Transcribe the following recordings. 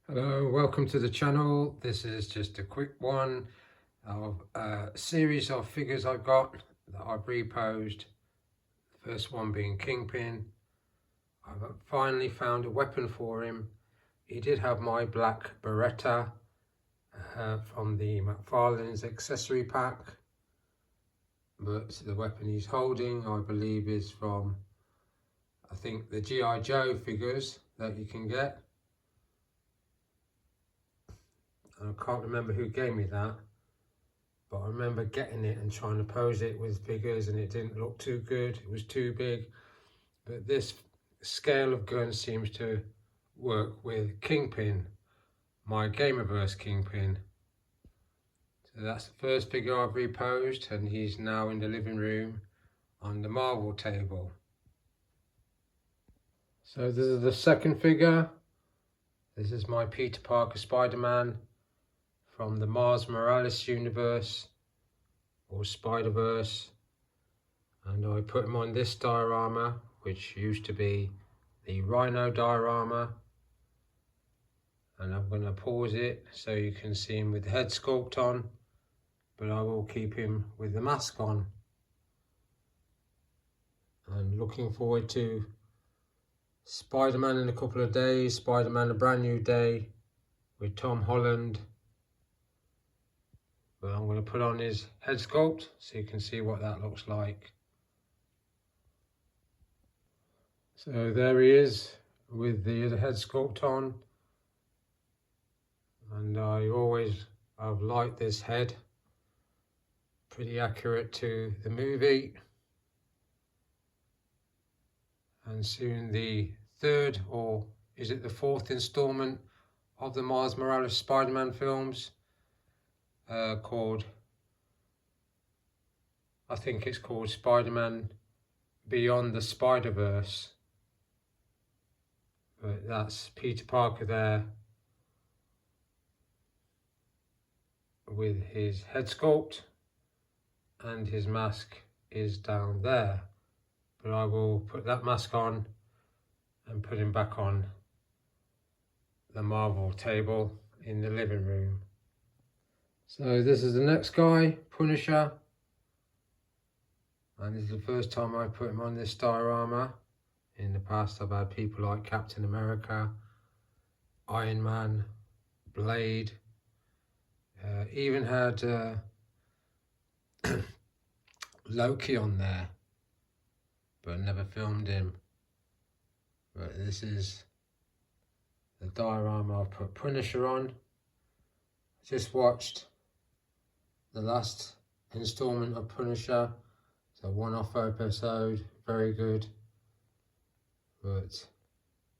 Hello, welcome to the channel. This is just a quick one of a series of figures I've got that I've reposed. The first one being Kingpin. I've finally found a weapon for him. He did have my black Beretta from the McFarlane's accessory pack, but the weapon he's holding I believe is from, I think, the G.I. Joe figures that you can get. I can't remember who gave me that, but I remember getting it and trying to pose it with figures and it didn't look too good. It was too big. But this scale of gun seems to work with Kingpin, my Gamerverse Kingpin. So that's the first figure I've reposed, and he's now in the living room on the Marvel table. So this is the second figure. This is my Peter Parker Spider-Man from the Miles Morales universe or Spider-Verse, and I put him on this diorama, which used to be the Rhino diorama, and I'm going to pause it so you can see him with the head sculpt on, but I will keep him with the mask on. And looking forward to Spider-Man in a couple of days, Spider-Man A Brand New Day with Tom Holland. But I'm going to put on his head sculpt so you can see what that looks like. So there he is with the head sculpt on, and I've liked this head, pretty accurate to the movie. And soon the third, or is it the fourth installment of the Miles Morales Spider-Man films, called, I think it's called Spider-Man Beyond the Spider-Verse. But that's Peter Parker there with his head sculpt, and his mask is down there. But I will put that mask on and put him back on the Marvel table in the living room. So this is the next guy, Punisher. And this is the first time I put him on this diorama. In the past I've had people like Captain America, Iron Man, Blade, even had Loki on there, but never filmed him. But this is the diorama I've put Punisher on. Just watched the last installment of Punisher. It's a one-off episode, very good. But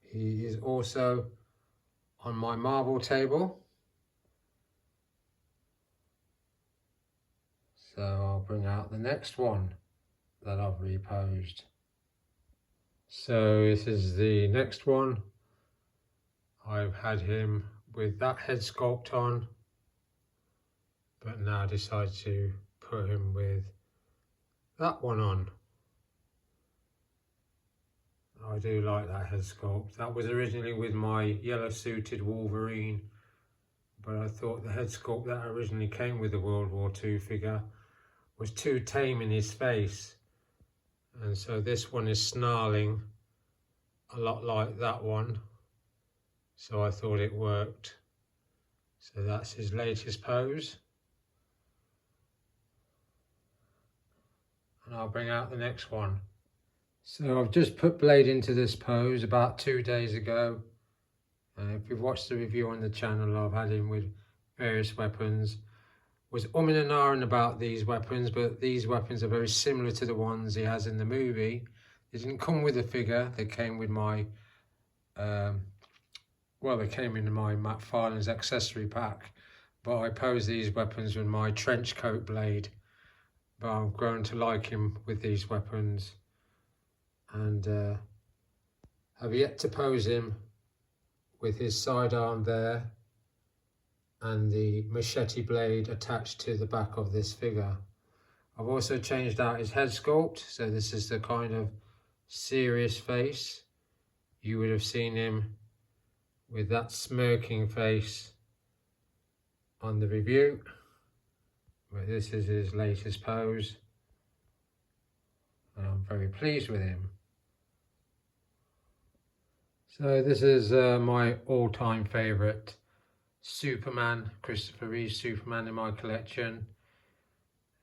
he is also on my Marvel table. So I'll bring out the next one that I've reposed. So this is the next one. I've had him with that head sculpt on, but now decide to put him with that one on. I do like that head sculpt. That was originally with my yellow suited Wolverine, but I thought the head sculpt that originally came with the World War II figure was too tame in his face, and so this one is snarling a lot like that one, so I thought it worked. So that's his latest pose, and I'll bring out the next one. So I've just put Blade into this pose about 2 days ago. If you've watched the review on the channel, I've had him with various weapons. Was umming and ahhing about these weapons, but these weapons are very similar to the ones he has in the movie. They didn't come with a figure, they came with my, they came in my McFarlane's accessory pack, but I posed these weapons with my trench coat Blade. But I've grown to like him with these weapons, and have yet to pose him with his sidearm there and the machete blade attached to the back of this figure. I've also changed out his head sculpt, so this is the kind of serious face you would have seen him with that smirking face on the review. But this is his latest pose, and I'm very pleased with him. So this is my all-time favourite Superman, Christopher Reeve Superman in my collection.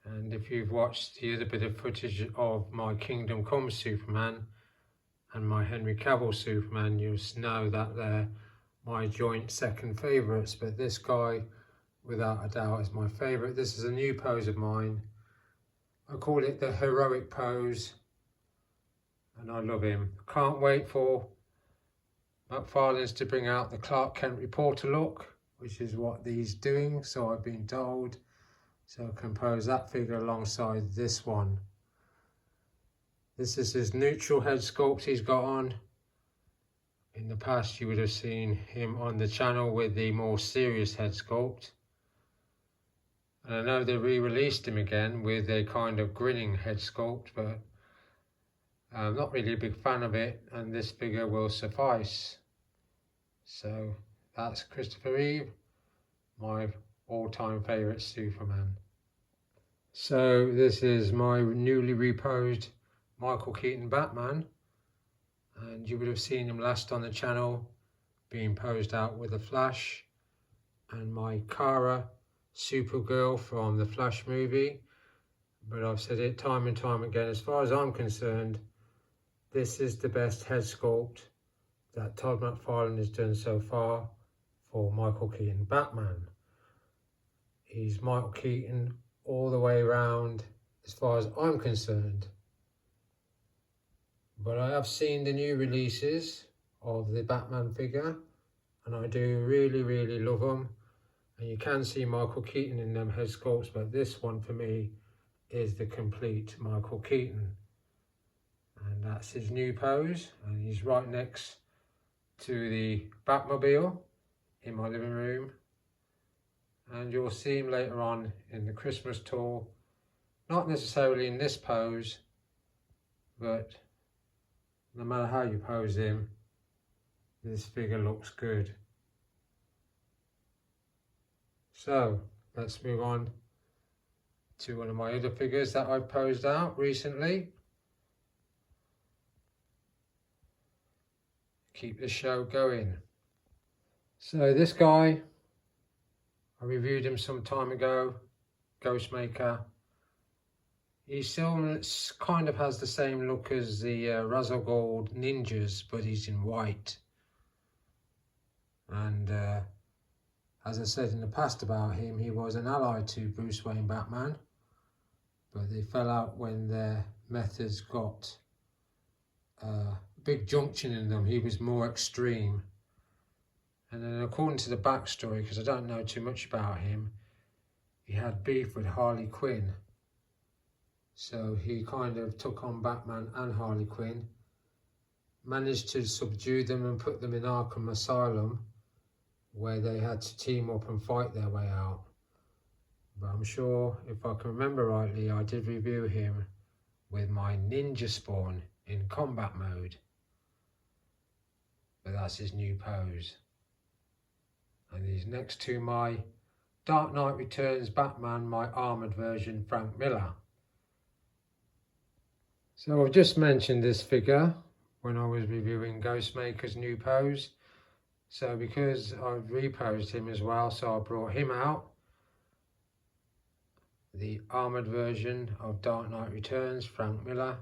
And if you've watched the other bit of footage of my Kingdom Come Superman and my Henry Cavill Superman, you'll know that they're my joint second favourites. But this guy, without a doubt, is my favourite. This is a new pose of mine. I call it the heroic pose, and I love him. Can't wait for McFarlane's to bring out the Clark Kent Reporter look, which is what he's doing, so I've been told. So I can pose that figure alongside this one. This is his neutral head sculpt he's got on. In the past you would have seen him on the channel with the more serious head sculpt. And I know they re-released him again with a kind of grinning head sculpt, but I'm not really a big fan of it, and this figure will suffice. So that's Christopher Reeve, my all-time favourite Superman. So this is my newly reposed Michael Keaton Batman, and you would have seen him last on the channel being posed out with the Flash and my Kara Supergirl from the Flash movie. But I've said it time and time again, as far as I'm concerned, this is the best head sculpt that Todd McFarlane has done so far for Michael Keaton Batman. He's Michael Keaton all the way around as far as I'm concerned. But I have seen the new releases of the Batman figure, and I do really love them. And you can see Michael Keaton in them head sculpts, but this one for me is the complete Michael Keaton. And that's his new pose, and he's right next to the Batmobile in my living room. And you'll see him later on in the Christmas tour, not necessarily in this pose, but no matter how you pose him, this figure looks good. So let's move on to one of my other figures that I've posed out recently. Keep the show going. So this guy, I reviewed him some time ago, Ghostmaker. He still kind of has the same look as the Razzle Gold Ninjas, but he's in white. And as I said in the past about him, he was an ally to Bruce Wayne Batman, but they fell out when their methods got a big junction in them. He was more extreme. And then according to the backstory, because I don't know too much about him, he had beef with Harley Quinn. So he kind of took on Batman and Harley Quinn, managed to subdue them and put them in Arkham Asylum, where they had to team up and fight their way out. But I'm sure, if I can remember rightly, I did review him with my Ninja Spawn in combat mode. But that's his new pose. And he's next to my Dark Knight Returns Batman, my armoured version, Frank Miller. So I've just mentioned this figure when I was reviewing Ghostmaker's new pose. So because I've reposed him as well, so I brought him out. The armoured version of Dark Knight Returns, Frank Miller,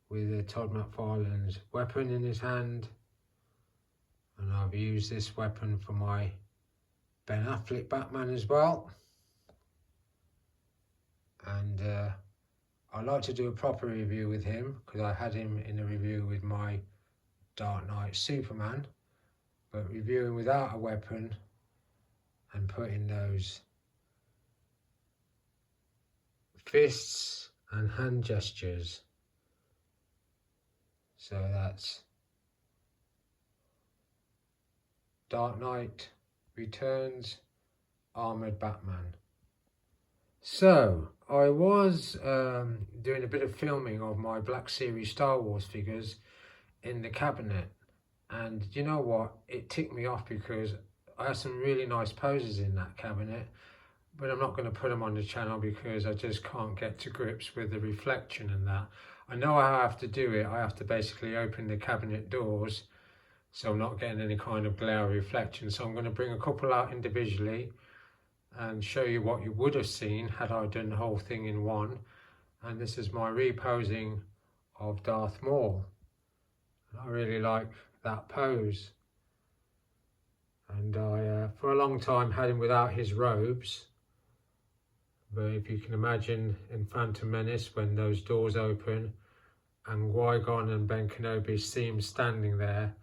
with Todd McFarlane's weapon in his hand. And I've used this weapon for my Ben Affleck Batman as well. And I'd like to do a proper review with him, because I had him in a review with my Dark Knight Superman. But reviewing without a weapon and putting those fists and hand gestures. So that's Dark Knight Returns Armoured Batman. So I was doing a bit of filming of my Black Series Star Wars figures in the cabinet, And you know what? It ticked me off because I have some really nice poses in that cabinet, but I'm not going to put them on the channel because I just can't get to grips with the reflection and that. I know how I have to do it. I have to basically open the cabinet doors so I'm not getting any kind of glare or reflection. So I'm going to bring a couple out individually and show you what you would have seen had I done the whole thing in one. And this is my reposing of Darth Maul. I really like that pose. And I, for a long time, had him without his robes. But if you can imagine in Phantom Menace, when those doors open and Qui-Gon and Ben Kenobi see him standing there,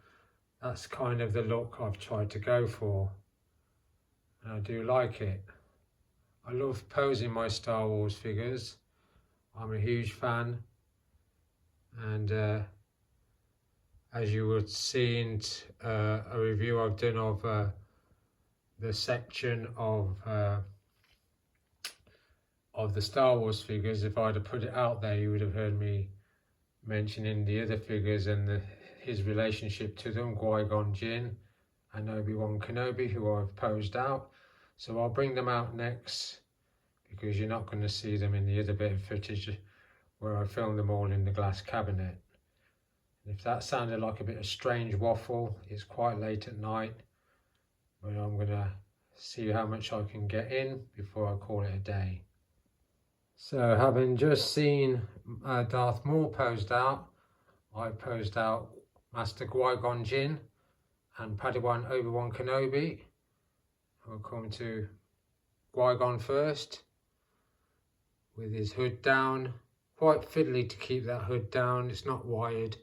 that's kind of the look I've tried to go for. And I do like it. I love posing my Star Wars figures. I'm a huge fan. And as you would see in a review I've done of the section of the Star Wars figures, if I'd have put it out there, you would have heard me mentioning the other figures and his relationship to them, Qui-Gon Jinn and Obi-Wan Kenobi, who I've posed out. So I'll bring them out next because you're not going to see them in the other bit of footage where I filmed them all in the glass cabinet. And if that sounded like a bit of strange waffle, it's quite late at night, but I'm going to see how much I can get in before I call it a day. So having just seen Darth Maul posed out, I posed out Master Qui-Gon Jinn and Padawan Obi-Wan Kenobi. We'll come to Qui-Gon first, with his hood down. Quite fiddly to keep that hood down, it's not wired,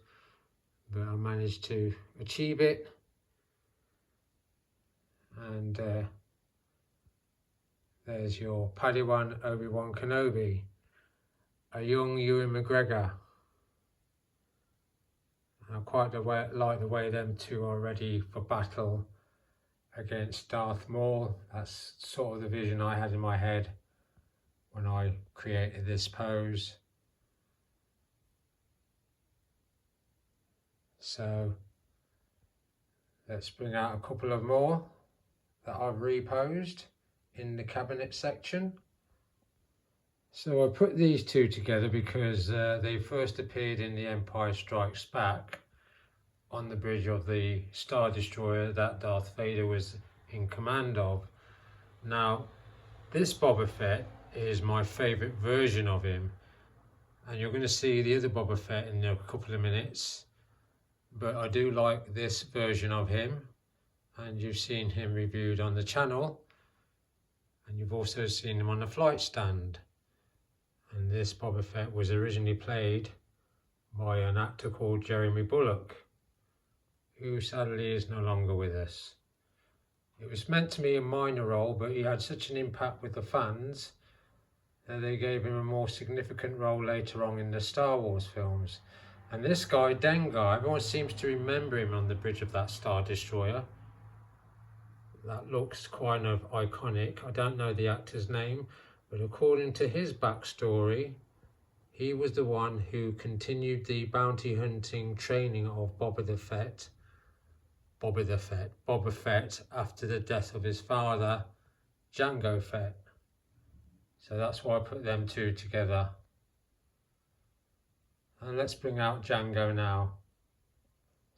but I managed to achieve it. And there's your Padawan Obi-Wan Kenobi, a young Ewan McGregor. I quite like the way them two are ready for battle against Darth Maul. That's sort of the vision I had in my head when I created this pose. So let's bring out a couple of more that I've reposed in the cabinet section. So I put these two together because they first appeared in The Empire Strikes Back on the bridge of the Star Destroyer that Darth Vader was in command of. Now, this Boba Fett is my favourite version of him, and you're going to see the other Boba Fett in a couple of minutes, but I do like this version of him, and you've seen him reviewed on the channel, and you've also seen him on the flight stand. And this Boba Fett was originally played by an actor called Jeremy Bulloch, who sadly is no longer with us. It was meant to be a minor role, but he had such an impact with the fans that they gave him a more significant role later on in the Star Wars films. And this guy, Dengar, everyone seems to remember him on the bridge of that Star Destroyer. That looks kind of iconic. I don't know the actor's name, but according to his backstory, he was the one who continued the bounty hunting training of Boba Fett after the death of his father, Jango Fett. So that's why I put them two together. And let's bring out Jango now.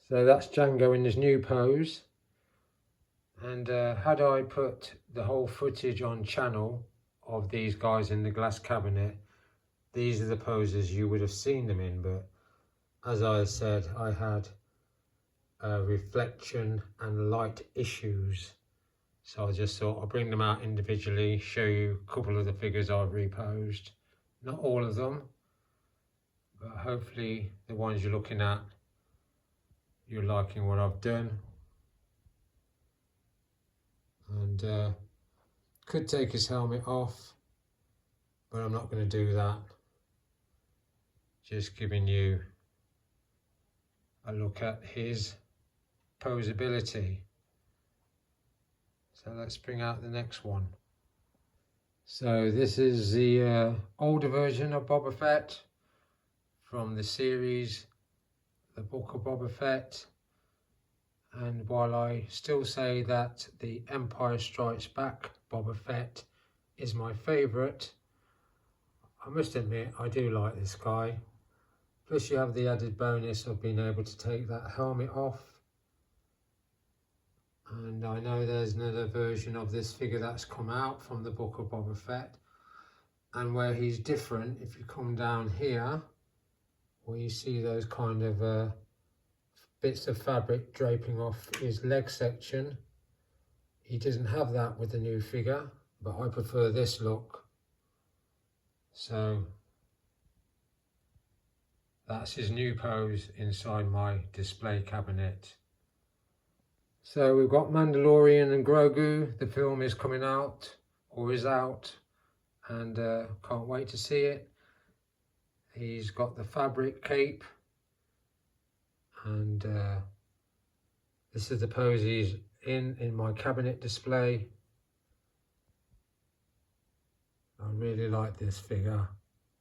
So that's Jango in his new pose. And had I put the whole footage on channel of these guys in the glass cabinet, these are the poses you would have seen them in. But as I said, I had reflection and light issues. So I just thought I'll bring them out individually, show you a couple of the figures I've reposed. Not all of them, but hopefully the ones you're looking at, you're liking what I've done. And could take his helmet off, but I'm not going to do that. Just giving you a look at his posability. So let's bring out the next one. So this is the older version of Boba Fett from the series, The Book of Boba Fett. And while I still say that the Empire Strikes Back Boba Fett is my favourite, I must admit I do like this guy. Plus you have the added bonus of being able to take that helmet off. And I know there's another version of this figure that's come out from the book of Boba Fett. And where he's different, if you come down here, where you see those kind of bits of fabric draping off his leg section, he doesn't have that with the new figure, but I prefer this look. So that's his new pose inside my display cabinet. So we've got Mandalorian and Grogu. The film is coming out, or is out, and can't wait to see it. He's got the fabric cape, and this is the pose he's in my cabinet display. I really like this figure.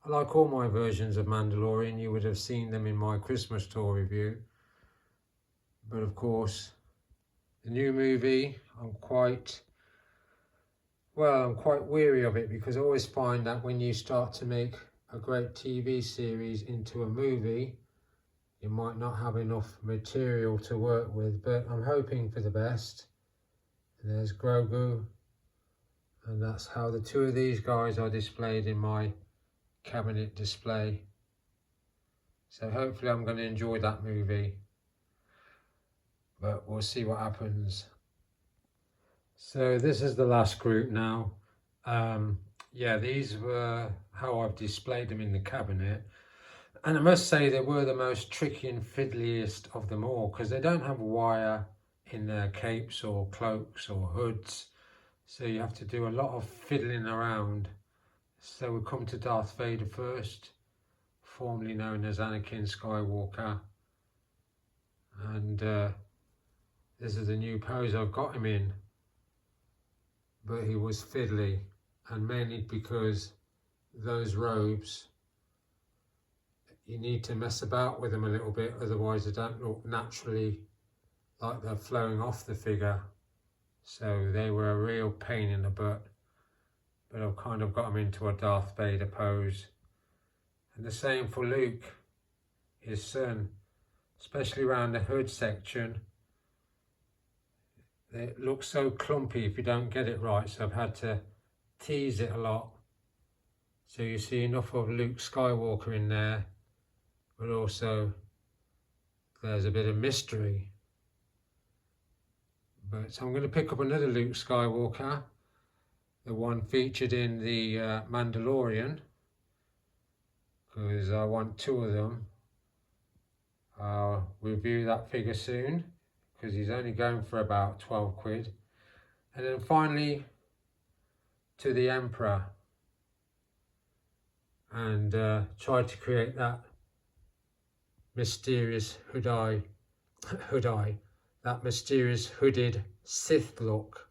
I like all my versions of Mandalorian. You would have seen them in my Christmas tour review. But of course, the new movie, I'm quite weary of it, because I always find that when you start to make a great TV series into a movie, you might not have enough material to work with, but I'm hoping for the best. And there's Grogu, and that's how the two of these guys are displayed in my cabinet display. So hopefully I'm going to enjoy that movie, but we'll see what happens. So this is the last group now. Yeah, these were how I've displayed them in the cabinet, and I must say they were the most tricky and fiddliest of them all, because they don't have wire in their capes or cloaks or hoods, so you have to do a lot of fiddling around. So we come to Darth Vader first, formerly known as Anakin Skywalker, and this is the new pose I've got him in. But he was fiddly, and mainly because those robes, you need to mess about with them a little bit, otherwise they don't look naturally like they're flowing off the figure. So they were a real pain in the butt, but I've kind of got them into a Darth Vader pose. And the same for Luke, his son, especially around the hood section. It looks so clumpy if you don't get it right, so I've had to tease it a lot. So you see enough of Luke Skywalker in there, but also there's a bit of mystery. But so I'm going to pick up another Luke Skywalker, the one featured in the Mandalorian, because I want two of them. I'll review that figure soon, because he's only going for about 12 quid. And then finally to the Emperor, and try to create that mysterious that mysterious hooded Sith look.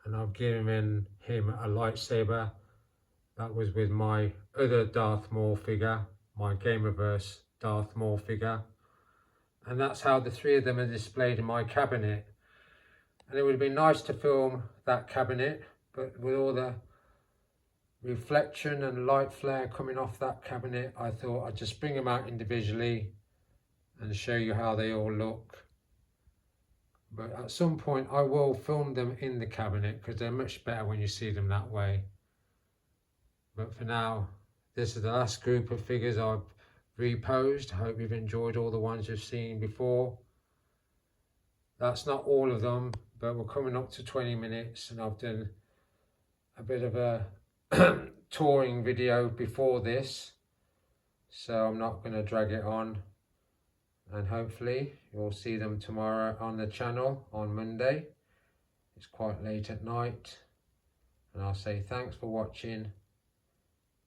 And I've given him a lightsaber. That was with my other Darth Maul figure, my Gamerverse Darth Maul figure. And that's how the three of them are displayed in my cabinet. And it would have been nice to film that cabinet, but with all the reflection and light flare coming off that cabinet, I thought I'd just bring them out individually and show you how they all look. But at some point I will film them in the cabinet, because they're much better when you see them that way. But for now, this is the last group of figures I've reposed. I hope you've enjoyed all the ones you've seen before. That's not all of them, but we're coming up to 20 minutes, and I've done a bit of a touring video before this, so I'm not going to drag it on. And hopefully you'll see them tomorrow on the channel on Monday. It's quite late at night, and I'll say thanks for watching,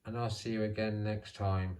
and I'll see you again next time.